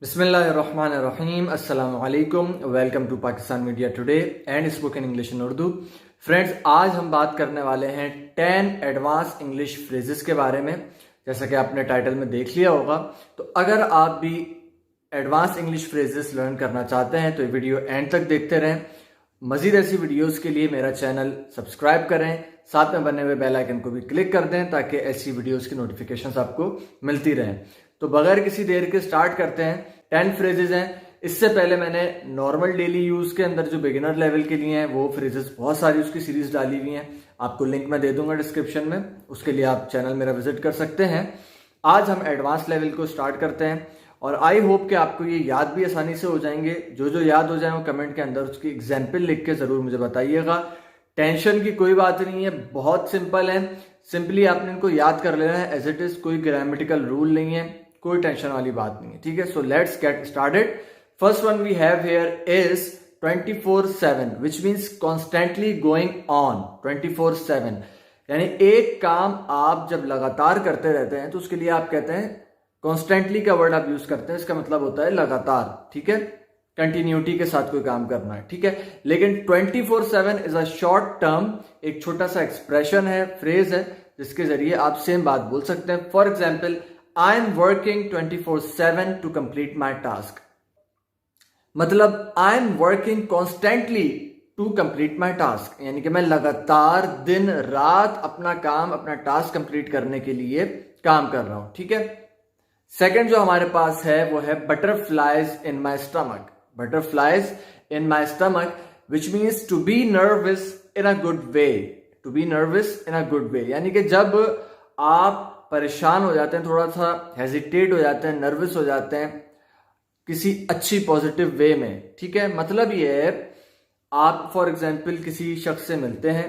बिस्मिल्लाहिर्रहमानिर्रहीम अस्सलामु अलैकुम। Welcome to Pakistan media today and spoken English in Urdu. Friends, आज हम बात करने वाले हैं 10 एडवांस इंग्लिश फ्रेजेस के बारे में। जैसा कि आपने टाइटल में देख लिया होगा, तो अगर आप भी एडवांस इंग्लिश फ्रेजेस लर्न करना चाहते हैं तो ये वीडियो एंड तक देखते रहें। मजीद ऐसी वीडियोस के लिए मेरा चैनल सब्सक्राइब करें, साथ में बने हुए बेल आइकन को भी क्लिक कर दें ताकि ऐसी वीडियोस की नोटिफिकेशंस आपको मिलती रहें। तो बगैर किसी देर के स्टार्ट करते हैं। 10 फ्रेजेस हैं। इससे पहले मैंने नॉर्मल डेली यूज के अंदर जो बिगिनर लेवल के लिए हैं वो फ्रेजेस बहुत सारी उसकी सीरीज डाली हुई हैं, आपको लिंक मैं दे दूंगा डिस्क्रिप्शन में, उसके लिए आप चैनल मेरा विजिट कर सकते हैं। आज हम एडवांस लेवल को स्टार्ट करते हैं और आई होप कि आपको ये याद भी आसानी से हो जाएंगे। जो जो याद हो जाए वो कमेंट के अंदर उसकी एग्जाम्पल लिख के जरूर मुझे बताइएगा। टेंशन की कोई बात नहीं है, बहुत सिंपल है। सिंपली आपने इनको याद कर लेना है एज इट इज, कोई ग्रामेटिकल रूल नहीं है, कोई टेंशन वाली बात नहीं है। ठीक है, so let's get started. First one we have here is 24/7 which means constantly going on. 24/7 यानी एक काम आप जब लगातार करते रहते हैं तो उसके लिए आप कहते हैं, कॉन्स्टेंटली का वर्ड आप यूज करते हैं, इसका मतलब होता है लगातार। ठीक है, कंटिन्यूटी के साथ कोई काम करना है। ठीक है, लेकिन 24/7 इज अ शॉर्ट टर्म, एक छोटा सा एक्सप्रेशन है, फ्रेज है, जिसके जरिए आप सेम बात बोल सकते हैं। For example, I am working 24/7 to complete my task. मतलब I am working constantly to complete my task, यानी कि मैं लगातार दिन रात अपना काम, अपना टास्क कंप्लीट करने के लिए काम कर रहा हूं। ठीक है, सेकंड जो हमारे पास है वो है butterflies in my stomach. Butterflies in my stomach which means to be nervous in a good way. To be nervous in a good way यानी कि जब आप परेशान हो जाते हैं, थोड़ा सा हेजिटेट हो जाते हैं, नर्वस हो जाते हैं किसी अच्छी पॉजिटिव वे में। ठीक है, मतलब ये है, आप फॉर एग्जांपल किसी शख्स से मिलते हैं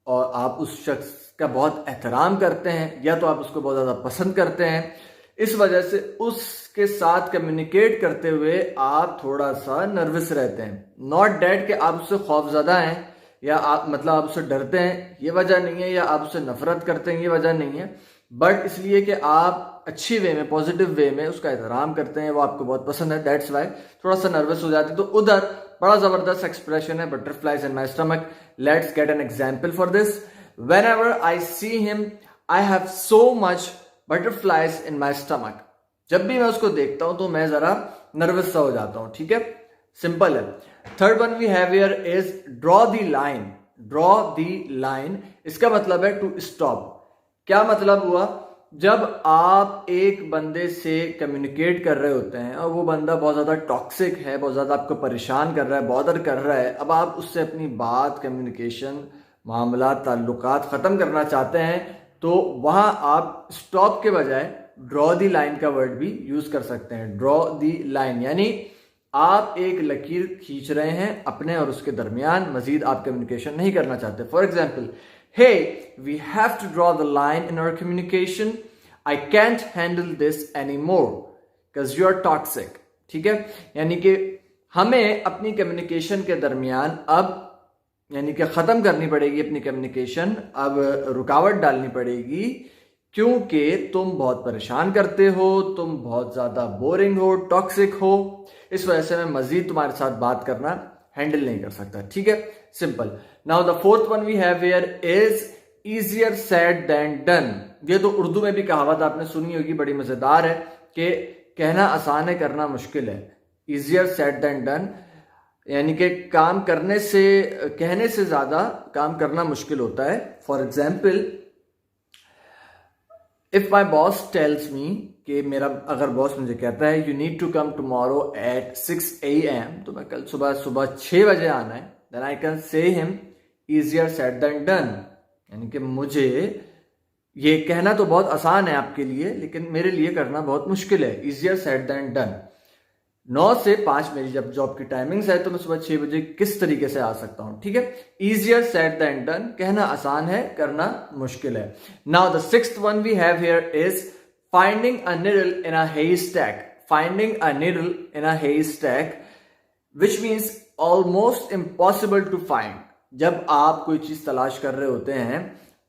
और आप उस शख्स का बहुत एहतराम करते हैं या तो आप उसको बहुत ज्यादा पसंद करते हैं, इस वजह से उसके साथ कम्युनिकेट करते हुए आप थोड़ा सा नर्वस रहते हैं। नॉट डैट कि आप उससे खौफजदा हैं या आप मतलब आप उससे डरते हैं, ये वजह नहीं है, या आप उससे नफरत करते हैं, ये वजह नहीं है, बट इसलिए कि आप अच्छी वे में, पॉजिटिव वे में उसका एहतराम करते हैं, वो आपको बहुत पसंद है, दैट्स वाई थोड़ा सा नर्वस हो जाते हैं। तो उधर बड़ा जबरदस्त एक्सप्रेशन है, butterflies in my stomach. Let's get an example for this. When ever I see him I have so much butterflies in my stomach. जब भी मैं उसको देखता हूं तो मैं जरा नर्वस सा हो जाता हूं। ठीक है, सिंपल है। Third one we have here is draw the line. Draw the line, इसका मतलब है टू स्टॉप। क्या मतलब हुआ, जब आप एक बंदे से कम्युनिकेट कर रहे होते हैं और वो बंदा बहुत ज्यादा टॉक्सिक है, बहुत ज्यादा आपको परेशान कर रहा है, बॉदर कर रहा है, अब आप उससे अपनी बात, कम्युनिकेशन, मामला, ताल्लुकात खत्म करना चाहते हैं, तो वहां आप स्टॉप के बजाय ड्रॉ दी लाइन का वर्ड भी यूज कर सकते हैं। ड्रॉ दी लाइन यानी आप एक लकीर खींच रहे हैं अपने और उसके दरमियान, मजीद आप कम्युनिकेशन नहीं करना चाहते। For example, hey, we have to draw the line in our communication. I can't handle this anymore because you are toxic. ठीक है, यानी कि हमें अपनी कम्युनिकेशन के दरमियान अब यानी कि खत्म करनी पड़ेगी अपनी कम्युनिकेशन, अब रुकावट डालनी पड़ेगी क्योंकि तुम बहुत परेशान करते हो, तुम बहुत ज्यादा बोरिंग हो, टॉक्सिक हो, इस वजह से मैं मजीद तुम्हारे साथ बात करना हैंडल नहीं कर सकता। ठीक है, simple. Now the fourth one we have here is easier said than done. ये तो उर्दू में भी कहावत आपने सुनी होगी, बड़ी मजेदार है कि कहना आसान है, करना मुश्किल है। इजियर सेड देन डन यानी कि काम करने से, कहने से ज्यादा काम करना मुश्किल होता है। For example, if my boss tells me कि मेरा अगर बॉस मुझे कहता है you need to come tomorrow at 6 AM, तो मैं कल सुबह 6 बजे आना है, then I can say him easier said than done. यानी कि मुझे ये कहना तो बहुत आसान है आपके लिए, लेकिन मेरे लिए करना बहुत मुश्किल है। Easier said than done. 9 से 5 मेरी जब जॉब की टाइमिंग्स है तो मैं सुबह 6 बजे किस तरीके से आ सकता हूं। ठीक है, इजियर सेड देन डन, कहना आसान है, करना मुश्किल है। Now the sixth one we have here is finding a needle in a haystack. Finding a needle in a haystack which means almost impossible to find. जब आप कोई चीज तलाश कर रहे होते हैं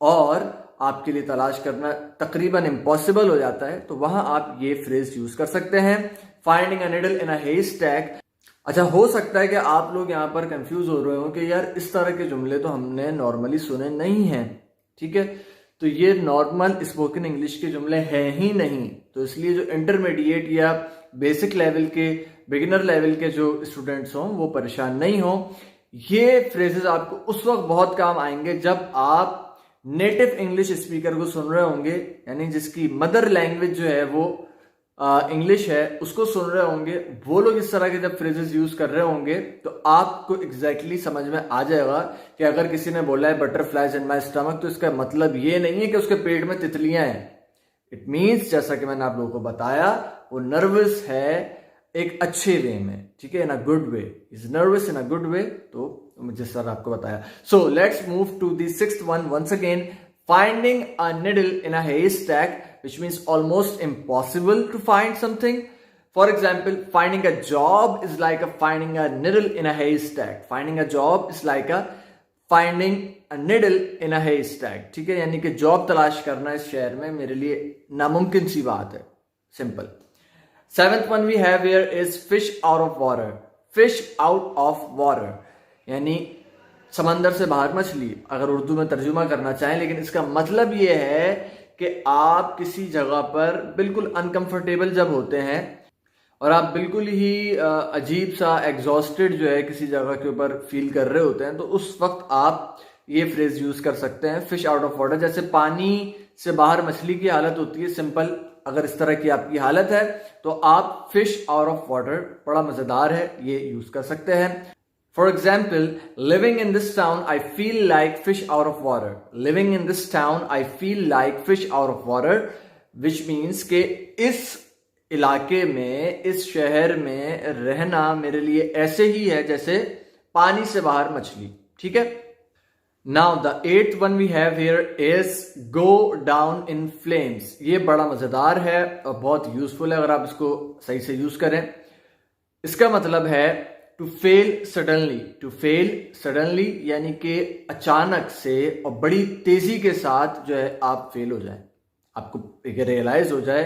और आपके लिए तलाश करना तकरीबन इम्पॉसिबल हो जाता है, तो वहां आप ये फ्रेज यूज कर सकते हैं, फाइंडिंग अ निडल इन अ हेस्टैक। अच्छा, हो सकता है कि आप लोग यहाँ पर कंफ्यूज हो रहे हो कि यार इस तरह के जुमले तो हमने नॉर्मली सुने नहीं हैं, ठीक है। तो ये नॉर्मल स्पोकन इंग्लिश के जुमले हैं ही नहीं, तो इसलिए जो इंटरमीडिएट या बेसिक लेवल के, बिगिनर लेवल के जो स्टूडेंट्स हों वो परेशान नहीं हों। ये फ्रेजेस आपको उस वक्त बहुत काम आएंगे जब आप नेटिव इंग्लिश स्पीकर को सुन रहे होंगे, यानी जिसकी मदर लैंग्वेज जो है वो इंग्लिश है, उसको सुन रहे होंगे। वो लोग इस तरह के जब फ्रेजेस यूज कर रहे होंगे तो आपको एग्जैक्टली समझ में आ जाएगा कि अगर किसी ने बोला है बटरफ्लाइज इन माय स्टमक, तो इसका मतलब ये नहीं है कि उसके पेट में तितलियां हैं। इट मीन्स, जैसा कि मैंने आप लोगों को बताया, वो नर्वस है एक अच्छे वे में, ठीक है, in a good way. Is nervous in a good way, तो जिस तरह आपको बताया। So let's move to the sixth one once again. Finding a needle in a haystack, which means almost impossible to find something. For example, finding a job is like finding a needle in a haystack. Finding a job is like finding a needle in a haystack. ठीक है, यानी कि job तलाश करना इस शहर में मेरे लिए नामुमकिन सी बात है। Simple. Seventh one we have here is fish out of water. Fish out of water, यानी समंदर से बाहर मछली, अगर उर्दू में तर्जुमा करना चाहें। लेकिन इसका मतलब ये है कि आप किसी जगह पर बिल्कुल अनकंफर्टेबल जब होते हैं और आप बिल्कुल ही अजीब सा एग्जॉस्टेड जो है किसी जगह के ऊपर फील कर रहे होते हैं, तो उस वक्त आप ये फ्रेज यूज कर सकते हैं, फिश आउट ऑफ वाटर। जैसे पानी से बाहर मछली की हालत होती है, सिंपल, अगर इस तरह की आपकी हालत है तो आप फिश आउट ऑफ वाटर, बड़ा मजेदार है, ये यूज कर सकते हैं। For example, living in this town, I feel like fish out of water. Living in this town, I feel like fish out of water, which means कि इस इलाके में, इस शहर में रहना मेरे लिए ऐसे ही है जैसे पानी से बाहर मछली, ठीक है। Now the eighth one we have here is go down in flames. ये बड़ा मजेदार है और बहुत यूजफुल है अगर आप इसको सही से यूज करें। इसका मतलब है to fail suddenly. To fail suddenly यानी कि अचानक से और बड़ी तेजी के साथ जो है आप फेल हो जाएं, आपको रियलाइज हो जाए,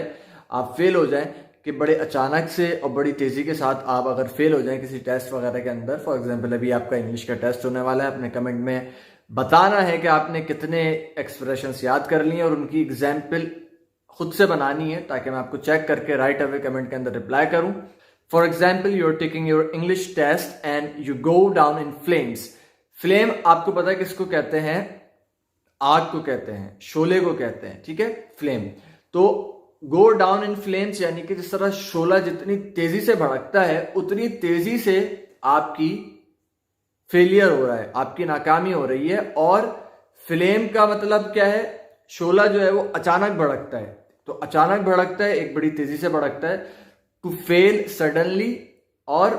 आप फेल हो जाएं कि बड़े अचानक से और बड़ी तेजी के साथ आप अगर फेल हो जाएं किसी टेस्ट वगैरह के अंदर। फॉर एग्जांपल, अभी आपका इंग्लिश का टेस्ट होने वाला है, अपने कमेंट में बताना है कि आपने कितने एक्सप्रेशंस याद कर लिए और उनकी एग्जाम्पल खुद से बनानी है, ताकि मैं आपको चेक करके राइट अवे कमेंट के अंदर रिप्लाई करूं। For example, you're taking your English test and you go down in flames. Flame आपको पता है किसको कहते हैं? आग को कहते हैं, शोले को कहते हैं, ठीक है, फ्लेम। तो go down in flames यानी कि जिस तरह शोला जितनी तेजी से भड़कता है उतनी तेजी से आपकी फेलियर हो रहा है, आपकी नाकामी हो रही है। और फ्लेम का मतलब क्या है? शोला जो है वो अचानक भड़कता है, तो अचानक भड़कता है, एक बड़ी तेजी से भड़कता है। टू फेल सडनली और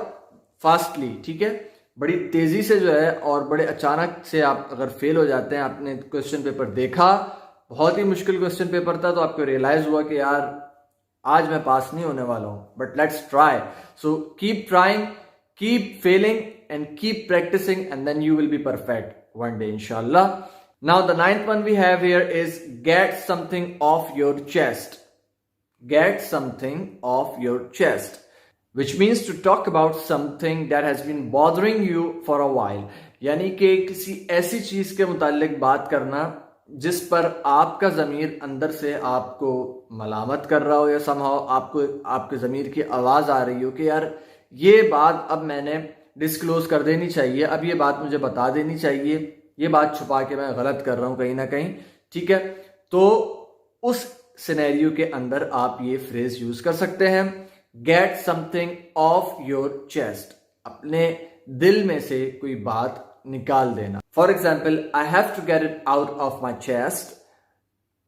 फास्टली, ठीक है, बड़ी तेजी से जो है और बड़े अचानक से आप अगर फेल हो जाते हैं। आपने क्वेश्चन पेपर देखा, बहुत ही मुश्किल क्वेश्चन पेपर था, तो आपको रियलाइज हुआ कि यार आज मैं पास नहीं होने वाला हूं, but let's try. So keep trying, keep failing and keep practicing and then you will be perfect one day इंशाल्लाह। Now the ninth one we have here is get something off your chest. Get something off your chest, which means to talk about something that has been bothering you for a while. यानी कि किसी ऐसी चीज के मुतालिक बात करना जिस पर आपका ज़मीर अंदर से आपको मलामत कर रहा हो या समहाउ आपको आपके ज़मीर की आवाज़ आ रही हो कि यार ये बात अब मैंने डिस्क्लोज कर देनी चाहिए, अब ये बात मुझे बता देनी चाहिए, ये बात छुपा के मैं गलत कर रहा हूं कहीं ना कहीं, ठीक है। तो उस सिनेरियो के अंदर आप ये फ्रेज यूज कर सकते हैं, get something off your chest, अपने दिल में से कोई बात निकाल देना। For example, I have to get it out of my chest,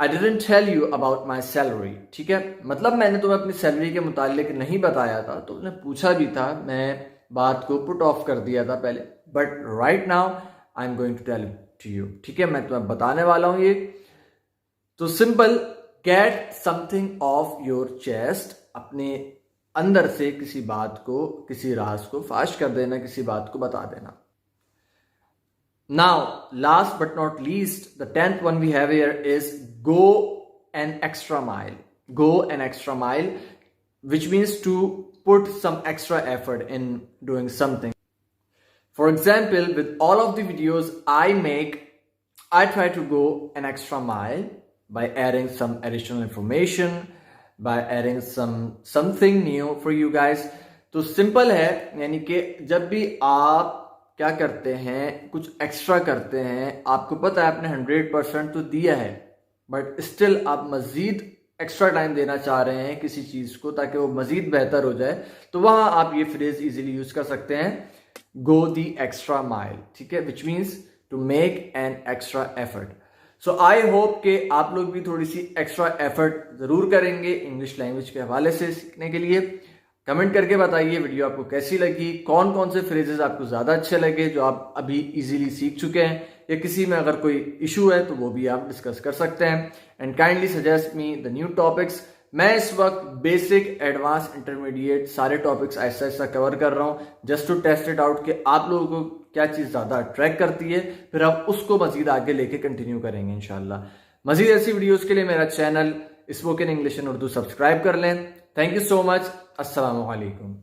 I didn't tell you about my salary, ठीक है, मतलब मैंने तुम्हें अपनी सैलरी के मुतालिक नहीं बताया था, तुमने पूछा भी था, मैं बात को पुट ऑफ कर दिया था पहले, but right now I am going to tell to you, ठीक है, मैं तुम्हें बताने वाला हूं ये। तो simple, get something off your chest, अपने अंदर से किसी बात को, किसी राज को फाश कर देना, किसी बात को बता देना। Now last but not least, the 10th one we have here is go an extra mile. Go an extra mile, which means to put some extra effort in doing something. For example, with all of the videos I make, I try to go an extra mile by adding some additional information, by adding something new for you guys. तो simple है, यानी कि जब भी आप क्या करते हैं, कुछ एक्स्ट्रा करते हैं, आपको पता है आपने 100% तो दिया है, बट स्टिल आप मजीद एक्स्ट्रा टाइम देना चाह रहे हैं किसी चीज को ताकि वो मजीद बेहतर हो जाए, तो वहां आप ये फ्रेज इजीली यूज कर सकते हैं, गो दी एक्स्ट्रा माइल, ठीक है, which means to make an extra effort. So I hope कि आप लोग भी थोड़ी सी एक्स्ट्रा एफर्ट जरूर करेंगे इंग्लिश लैंग्वेज के हवाले से सीखने के लिए. कमेंट करके बताइए वीडियो आपको कैसी लगी, कौन कौन से फ्रेजेस आपको ज्यादा अच्छे लगे जो आप अभी इजीली सीख चुके हैं, या किसी में अगर कोई इशू है तो वो भी आप डिस्कस कर सकते हैं. And kindly suggest me the new topics. मैं इस वक्त बेसिक, एडवांस, इंटरमीडिएट सारे टॉपिक्स ऐसा ऐसा कवर कर रहा हूं just to test it out कि आप लोगों को क्या चीज ज्यादा अट्रैक्ट करती है, फिर आप उसको मजीद आगे लेके कंटिन्यू करेंगे इंशाल्लाह. मजीद ऐसी वीडियोस के लिए मेरा channel spoken English in Urdu subscribe कर लें. Thank you so much. अस्सलाम वालेकुम.